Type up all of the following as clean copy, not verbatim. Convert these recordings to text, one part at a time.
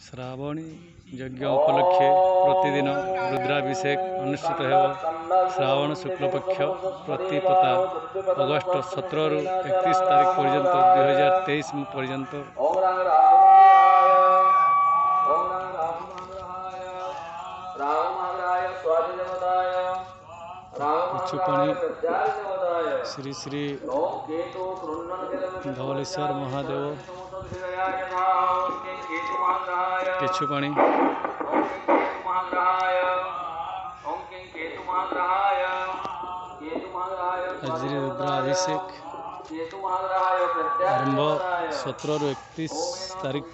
श्रावणी यज्ञ उपलक्षे प्रतिदिन रुद्राभिषेक अनुष्ठित हो। श्रावण शुक्ल पक्ष प्रतिपदा अगस्ट 17 रु 31 तारीख पर्यंत 2023 पर्यंत कुचुपणी श्री श्री धवलेश्वर महादेव केछुपाणी अजरी रुद्राभिषेक आरंभ 17 रु 31 तारीख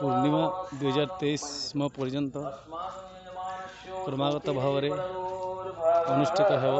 पूर्णिमा 2023 पर्यंत क्रमागत भाव अनुष्ठित हो।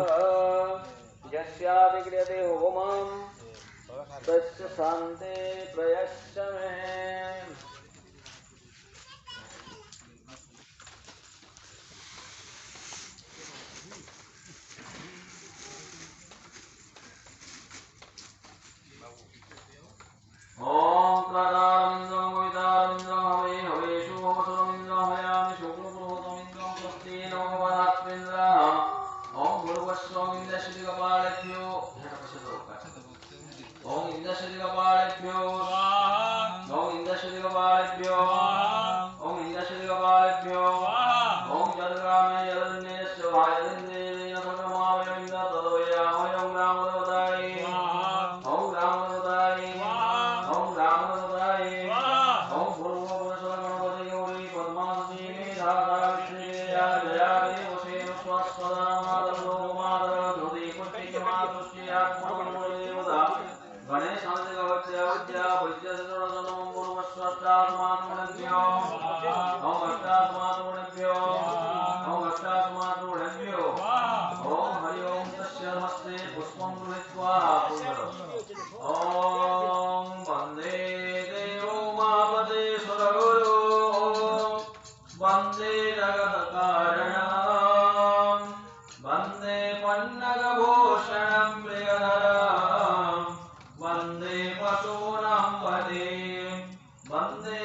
वंदे जगत्कारणं वंदे पन्नगभूषणं प्रियधरं वंदे पशूनां पतिं वंदे